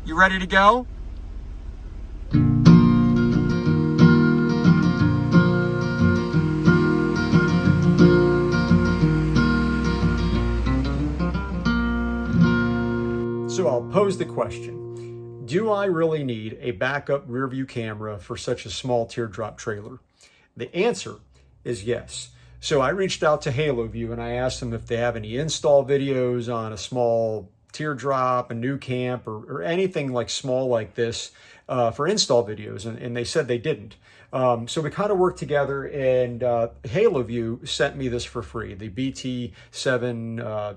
You ready to go? So I'll pose the question, do I really need a backup rear view camera for such a small teardrop trailer? The answer is yes. So I reached out to Haloview and I asked them if they have any install videos on a small teardrop, a NuCamp, or anything like small like this for install videos, and they said they didn't. So we kind of worked together, and Haloview sent me this for free, the BT7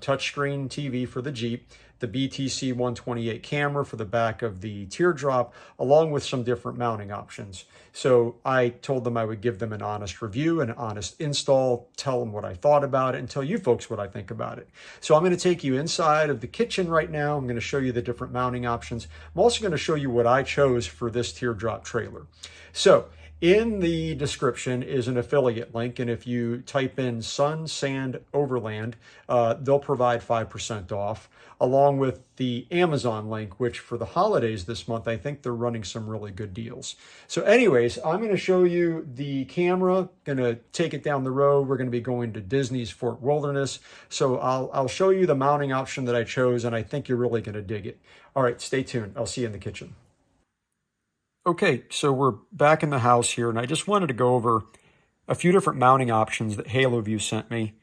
touchscreen TV for the Jeep, the BTC128 camera for the back of the teardrop, along with some different mounting options. So I told them I would give them an honest review, an honest install, tell them what I thought about it, and tell you folks what I think about it. So I'm going to take you inside of the kitchen right now. I'm going to show you the different mounting options. I'm also going to show you what I chose for this teardrop trailer. So in the description is an affiliate link, and if you type in Sun Sand Overland, they'll provide 5% off, along with the Amazon link, which for the holidays this month, I think they're running some really good deals. So anyways, I'm going to show you the camera, going to take it down the road. We're going to be going to Disney's Fort Wilderness. So I'll show you the mounting option that I chose, and I think you're really going to dig it. All right, stay tuned. I'll see you in the kitchen. Okay, so we're back in the house here, and I just wanted to go over a few different mounting options that Haloview sent me.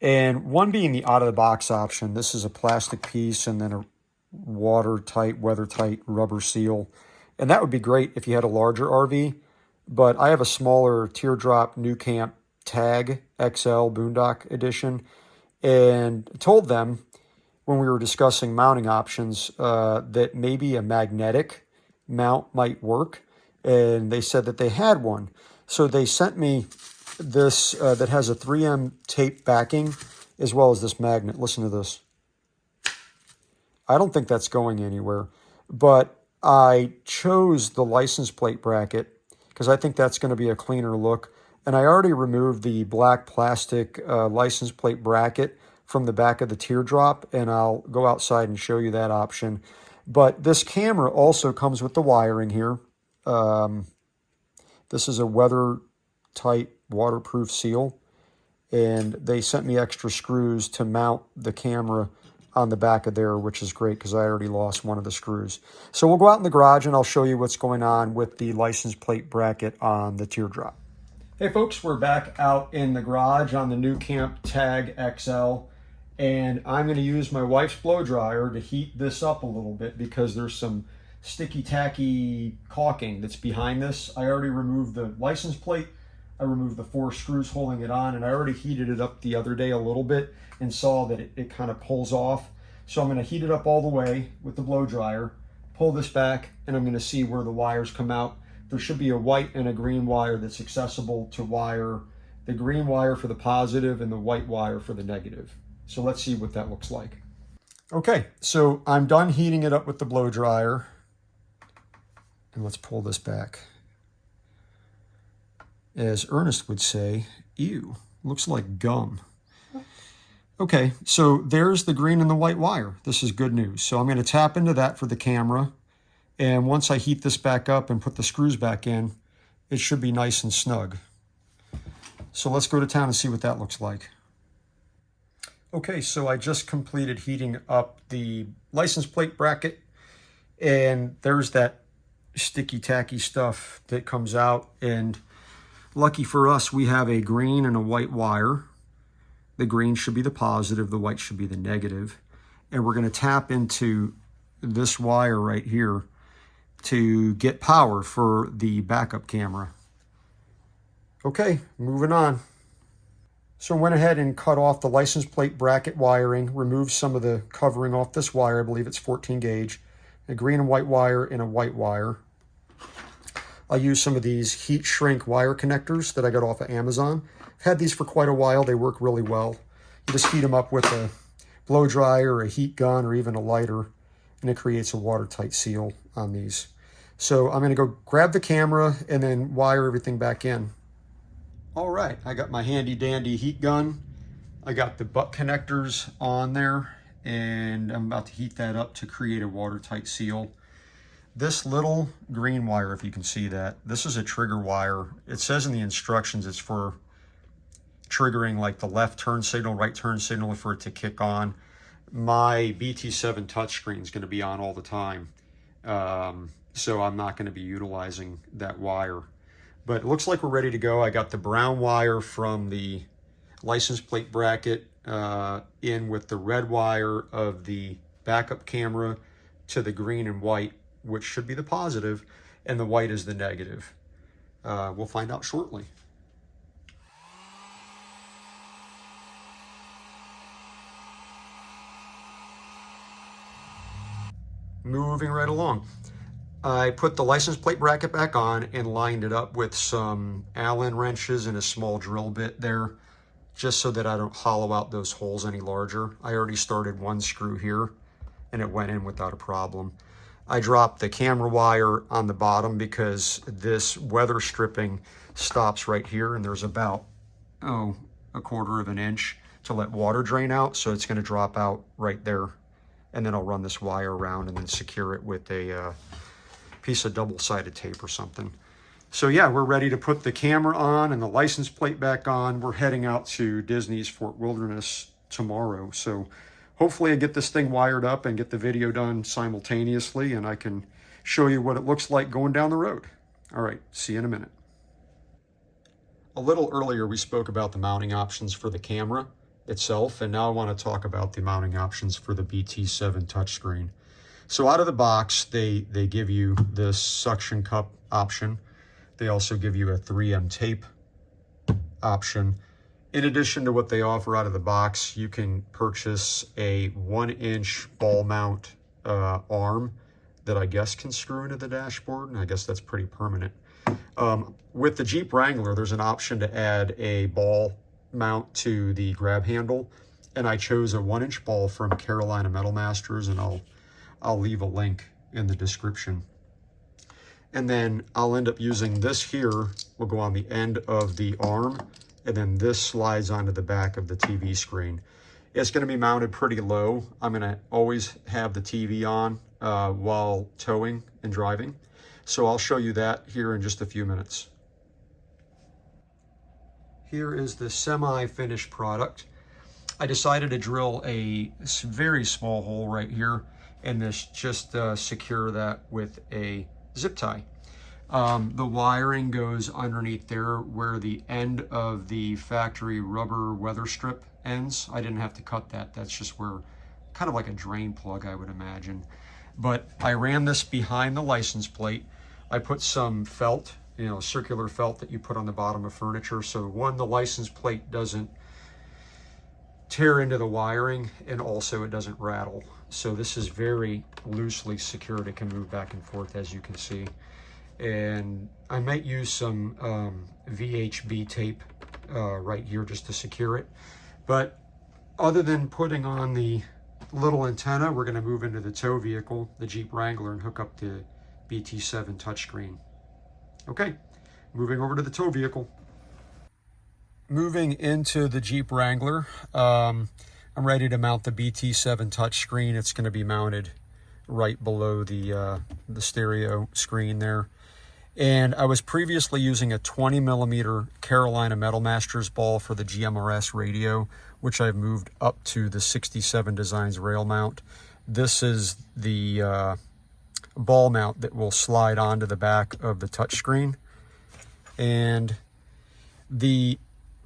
And one being the out-of-the-box option. This is a plastic piece and then a watertight, weather-tight rubber seal. And that would be great if you had a larger RV. But I have a smaller teardrop NuCamp Tag XL Boondock edition. And told them when we were discussing mounting options that maybe a magnetic mount might work. And they said that they had one. So they sent me this that has a 3M tape backing as well as this magnet. Listen to this. I don't think that's going anywhere, but I chose the license plate bracket because I think that's going to be a cleaner look. And I already removed the black plastic license plate bracket from the back of the teardrop, and I'll go outside and show you that option. But this camera also comes with the wiring here. This is a weather-tight waterproof seal, and they sent me extra screws to mount the camera on the back of there, which is great because I already lost one of the screws. So we'll go out in the garage and I'll show you what's going on with the license plate bracket on the teardrop. Hey folks, we're back out in the garage on the NuCamp Tag XL, and I'm going to use my wife's blow dryer to heat this up a little bit because there's some sticky tacky caulking that's behind this. I already removed the license plate. I removed the 4 screws holding it on, and I already heated it up the other day a little bit and saw that it kind of pulls off. So I'm going to heat it up all the way with the blow dryer, pull this back, and I'm going to see where the wires come out. There should be a white and a green wire that's accessible to wire the green wire for the positive and the white wire for the negative. So let's see what that looks like. Okay, so I'm done heating it up with the blow dryer. And let's pull this back. As Ernest would say, ew, looks like gum. Okay, so there's the green and the white wire. This is good news. So I'm going to tap into that for the camera. And once I heat this back up and put the screws back in, it should be nice and snug. So let's go to town and see what that looks like. Okay, so I just completed heating up the license plate bracket. And there's that sticky tacky stuff that comes out, and lucky for us we have a green and a white wire. The green should be the positive, the white should be the negative, and we're going to tap into this wire right here to get power for the backup camera. Okay, moving on. So I went ahead and cut off the license plate bracket wiring, removed some of the covering off this wire. I believe it's 14 gauge. A green and white wire and a white wire. I use some of these heat shrink wire connectors that I got off of Amazon. I've had these for quite a while. They work really well. You just heat them up with a blow dryer, a heat gun, or even a lighter, and it creates a watertight seal on these. So I'm going to go grab the camera and then wire everything back in. All right, I got my handy dandy heat gun. I got the butt connectors on there, and I'm about to heat that up to create a watertight seal. This little green wire, if you can see that, this is a trigger wire. It says in the instructions it's for triggering like the left turn signal, right turn signal for it to kick on. My BT7 touchscreen is going to be on all the time, so I'm not going to be utilizing that wire. But it looks like we're ready to go. I got the brown wire from the license plate bracket in with the red wire of the backup camera to the green and white, which should be the positive, and the white is the negative. We'll find out shortly. Moving right along. I put the license plate bracket back on and lined it up with some Allen wrenches and a small drill bit there, just so that I don't hollow out those holes any larger. I already started one screw here and it went in without a problem. I dropped the camera wire on the bottom because this weather stripping stops right here, and there's about, a 1/4 of an inch to let water drain out, so it's going to drop out right there. And then I'll run this wire around and then secure it with a piece of double-sided tape or something. So yeah, we're ready to put the camera on and the license plate back on. We're heading out to Disney's Fort Wilderness tomorrow. So hopefully I get this thing wired up and get the video done simultaneously, and I can show you what it looks like going down the road. All right, see you in a minute. A little earlier we spoke about the mounting options for the camera itself, and now I want to talk about the mounting options for the BT7 touchscreen. So out of the box, they give you this suction cup option. They also give you a 3M tape option. In addition to what they offer out of the box, you can purchase a 1-inch ball mount arm that I guess can screw into the dashboard, and I guess that's pretty permanent. With the Jeep Wrangler, there's an option to add a ball mount to the grab handle, and I chose a 1-inch ball from Carolina Metal Masters, and I'll leave a link in the description. And then I'll end up using this here, will go on the end of the arm, and then this slides onto the back of the TV screen. It's going to be mounted pretty low. I'm going to always have the TV on while towing and driving. So I'll show you that here in just a few minutes. Here is the semi-finished product. I decided to drill a very small hole right here and this just secure that with a zip tie. The wiring goes underneath there where the end of the factory rubber weather strip ends. I didn't have to cut that. That's just where, kind of like a drain plug, I would imagine. But I ran this behind the license plate. I put some felt, circular felt that you put on the bottom of furniture. So one, the license plate doesn't tear into the wiring, and also it doesn't rattle. So this is very loosely secured. It can move back and forth, as you can see. And I might use some VHB tape right here just to secure it. But other than putting on the little antenna, we're going to move into the tow vehicle, the Jeep Wrangler, and hook up the BT7 touchscreen. Okay, moving over to the tow vehicle. Moving into the Jeep Wrangler, I'm ready to mount the BT7 touchscreen. It's going to be mounted right below the stereo screen there. And I was previously using a 20mm Carolina Metal Masters ball for the GMRS radio, which I've moved up to the 67 Designs rail mount. This is the ball mount that will slide onto the back of the touchscreen. And the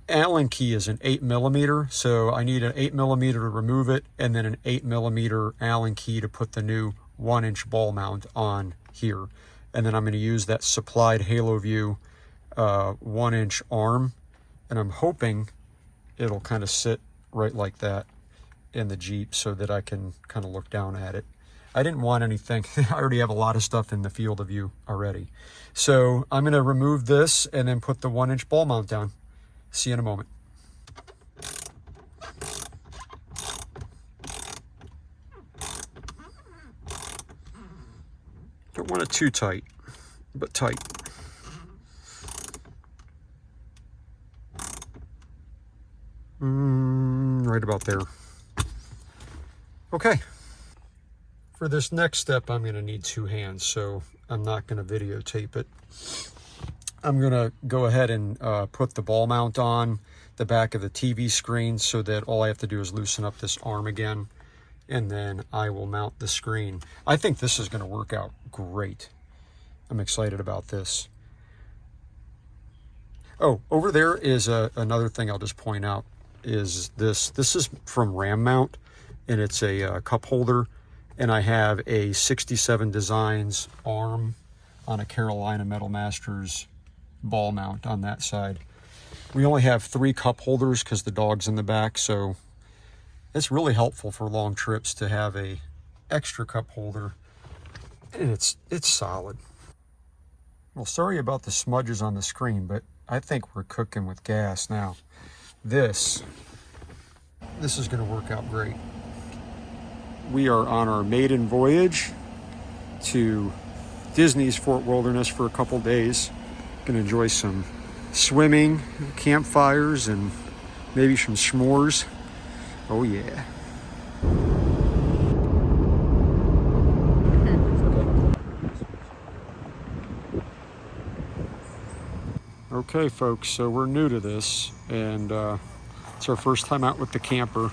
Allen key is an 8mm, so I need an 8mm to remove it, and then an 8mm Allen key to put the new 1-inch ball mount on here. And then I'm going to use that supplied Haloview 1-inch arm, and I'm hoping it'll kind of sit right like that in the Jeep so that I can kind of look down at it. I didn't want anything. I already have a lot of stuff in the field of view already. So I'm going to remove this and then put the 1-inch ball mount down. See you in a moment. Don't want it too tight, but tight. Right about there. Okay. For this next step, I'm going to need 2 hands, so I'm not going to videotape it. I'm going to go ahead and put the ball mount on the back of the TV screen so that all I have to do is loosen up this arm again, and then I will mount the screen. I think this is going to work out great. I'm excited about this. Oh, over there is another thing I'll just point out is this. This is from Ram Mount, and it's a cup holder, and I have a 67 Designs arm on a Carolina Metal Masters ball mount on that side. We only have 3 cup holders because the dog's in the back, so it's really helpful for long trips to have a extra cup holder, and it's solid. Well, sorry about the smudges on the screen, but I think we're cooking with gas now. This is going to work out great. We are on our maiden voyage to Disney's Fort Wilderness for a couple days. Going to enjoy some swimming, campfires, and maybe some s'mores. Oh yeah. Okay folks, so we're new to this, and it's our first time out with the camper.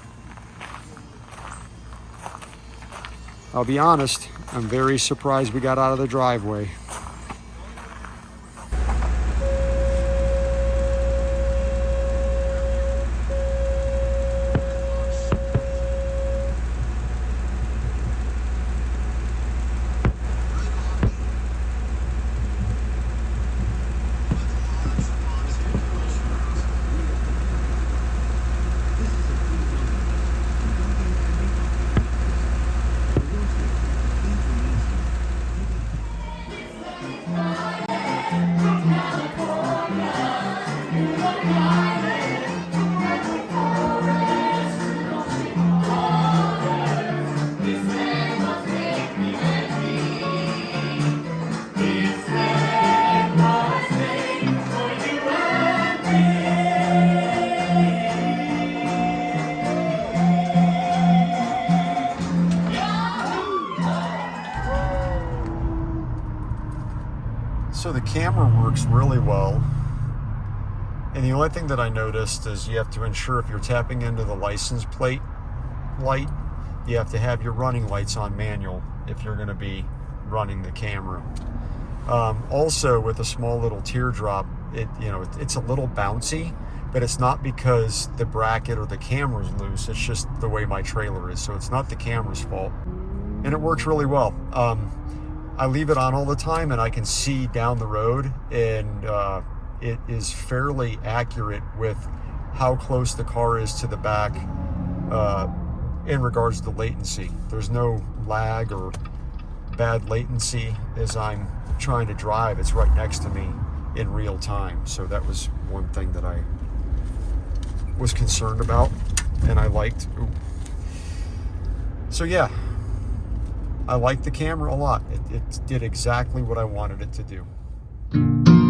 I'll be honest, I'm very surprised we got out of the driveway. So the camera works really well, and the only thing that I noticed is you have to ensure if you're tapping into the license plate light, you have to have your running lights on manual if you're going to be running the camera. Also, with a small little teardrop, it's a little bouncy, but it's not because the bracket or the camera's loose. It's just the way my trailer is, so it's not the camera's fault, and it works really well. I leave it on all the time, and I can see down the road, and it is fairly accurate with how close the car is to the back in regards to latency. There's no lag or bad latency as I'm trying to drive. It's right next to me in real time. So that was one thing that I was concerned about, and I liked. Ooh. So yeah, I liked the camera a lot. It did exactly what I wanted it to do.